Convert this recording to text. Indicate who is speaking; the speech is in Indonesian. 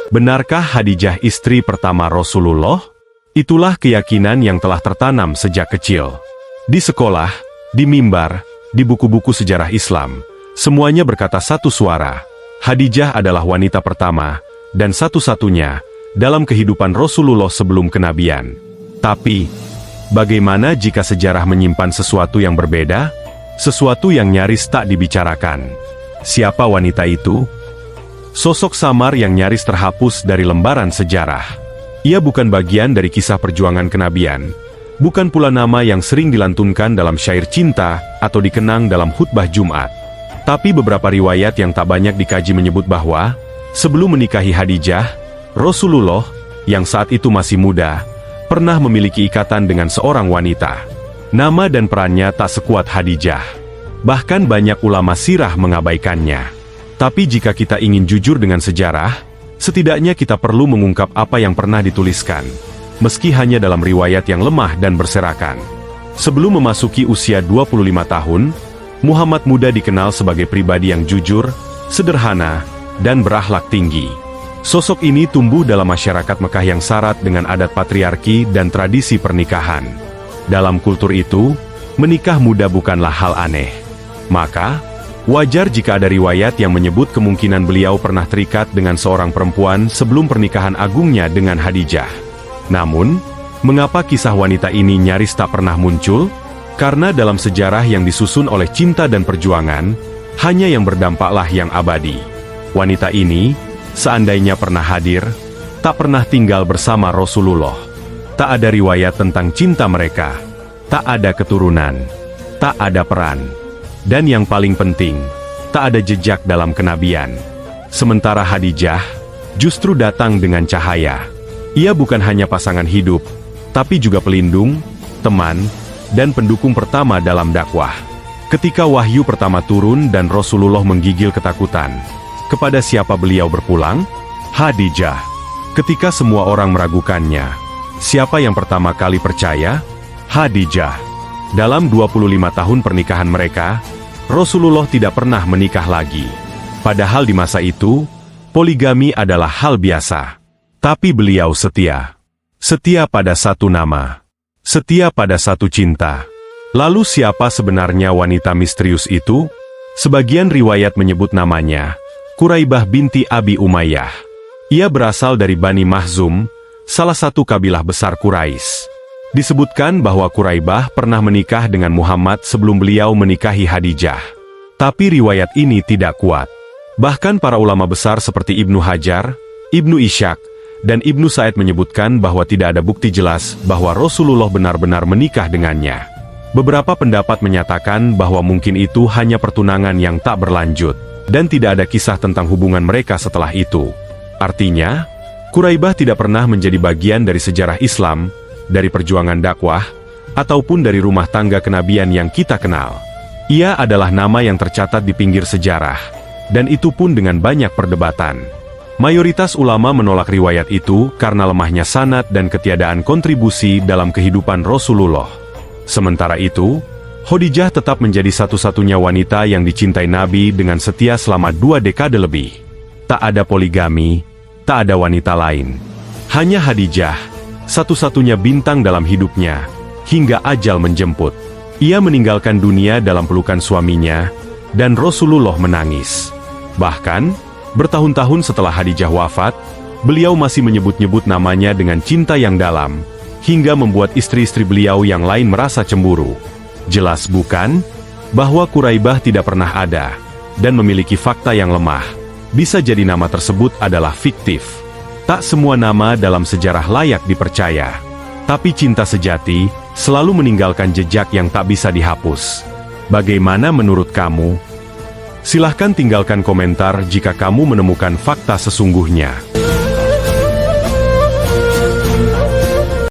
Speaker 1: Benarkah Khadijah istri pertama Rasulullah? Itulah keyakinan yang telah tertanam sejak kecil. Di sekolah, di mimbar, di buku-buku sejarah Islam, semuanya berkata satu suara, Khadijah adalah wanita pertama dan satu-satunya dalam kehidupan Rasulullah sebelum kenabian. Tapi, bagaimana jika sejarah menyimpan sesuatu yang berbeda? Sesuatu yang nyaris tak dibicarakan. Siapa wanita itu? Sosok samar yang nyaris terhapus dari lembaran sejarah. Ia bukan bagian dari kisah perjuangan kenabian, bukan pula nama yang sering dilantunkan dalam syair cinta atau dikenang dalam khutbah Jumat. Tapi beberapa riwayat yang tak banyak dikaji menyebut bahwa, sebelum menikahi Khadijah, Rasulullah, yang saat itu masih muda, pernah memiliki ikatan dengan seorang wanita. Nama dan perannya tak sekuat Khadijah. Bahkan banyak ulama sirah mengabaikannya. Tapi jika kita ingin jujur dengan sejarah, setidaknya kita perlu mengungkap apa yang pernah dituliskan, meski hanya dalam riwayat yang lemah dan berserakan. Sebelum memasuki usia 25 tahun, Muhammad muda dikenal sebagai pribadi yang jujur, sederhana, dan berakhlak tinggi. Sosok ini tumbuh dalam masyarakat Mekah yang syarat dengan adat patriarki dan tradisi pernikahan. Dalam kultur itu, menikah muda bukanlah hal aneh. Maka, wajar jika ada riwayat yang menyebut kemungkinan beliau pernah terikat dengan seorang perempuan sebelum pernikahan agungnya dengan Khadijah. Namun, mengapa kisah wanita ini nyaris tak pernah muncul? Karena dalam sejarah yang disusun oleh cinta dan perjuangan, hanya yang berdampaklah yang abadi. Wanita ini, seandainya pernah hadir, tak pernah tinggal bersama Rasulullah. Tak ada riwayat tentang cinta mereka, tak ada keturunan, tak ada peran. Dan yang paling penting, tak ada jejak dalam kenabian. Sementara Khadijah justru datang dengan cahaya. Ia bukan hanya pasangan hidup, tapi juga pelindung, teman, dan pendukung pertama dalam dakwah. Ketika wahyu pertama turun dan Rasulullah menggigil ketakutan, kepada siapa beliau berpulang? Khadijah. Ketika semua orang meragukannya, siapa yang pertama kali percaya? Khadijah. Dalam 25 tahun pernikahan mereka, Rasulullah tidak pernah menikah lagi. Padahal di masa itu, poligami adalah hal biasa. Tapi beliau setia. Setia pada satu nama. Setia pada satu cinta. Lalu siapa sebenarnya wanita misterius itu? Sebagian riwayat menyebut namanya, Quraibah binti Abi Umayyah. Ia berasal dari Bani Makhzum, salah satu kabilah besar Quraisy. Disebutkan bahwa Quraibah pernah menikah dengan Muhammad sebelum beliau menikahi Khadijah. Tapi riwayat ini tidak kuat. Bahkan para ulama besar seperti Ibnu Hajar, Ibnu Ishaq, dan Ibnu Sa'id menyebutkan bahwa tidak ada bukti jelas bahwa Rasulullah benar-benar menikah dengannya. Beberapa pendapat menyatakan bahwa mungkin itu hanya pertunangan yang tak berlanjut, dan tidak ada kisah tentang hubungan mereka setelah itu. Artinya, Quraibah tidak pernah menjadi bagian dari sejarah Islam, dari perjuangan dakwah, ataupun dari rumah tangga kenabian yang kita kenal. Ia adalah nama yang tercatat di pinggir sejarah, dan itu pun dengan banyak perdebatan. Mayoritas ulama menolak riwayat itu karena lemahnya sanad dan ketiadaan kontribusi dalam kehidupan Rasulullah. Sementara itu, Khadijah tetap menjadi satu-satunya wanita yang dicintai Nabi dengan setia selama 2 dekade lebih. Tak ada poligami, tak ada wanita lain. Hanya Khadijah, satu-satunya bintang dalam hidupnya, hingga ajal menjemput. Ia meninggalkan dunia dalam pelukan suaminya, dan Rasulullah menangis. Bahkan, bertahun-tahun setelah Khadijah wafat, beliau masih menyebut-nyebut namanya dengan cinta yang dalam, hingga membuat istri-istri beliau yang lain merasa cemburu. Jelas bukan, bahwa Quraibah tidak pernah ada, dan memiliki fakta yang lemah. Bisa jadi nama tersebut adalah fiktif. Tak semua nama dalam sejarah layak dipercaya. Tapi cinta sejati selalu meninggalkan jejak yang tak bisa dihapus. Bagaimana menurut kamu? Silahkan tinggalkan komentar jika kamu menemukan fakta sesungguhnya.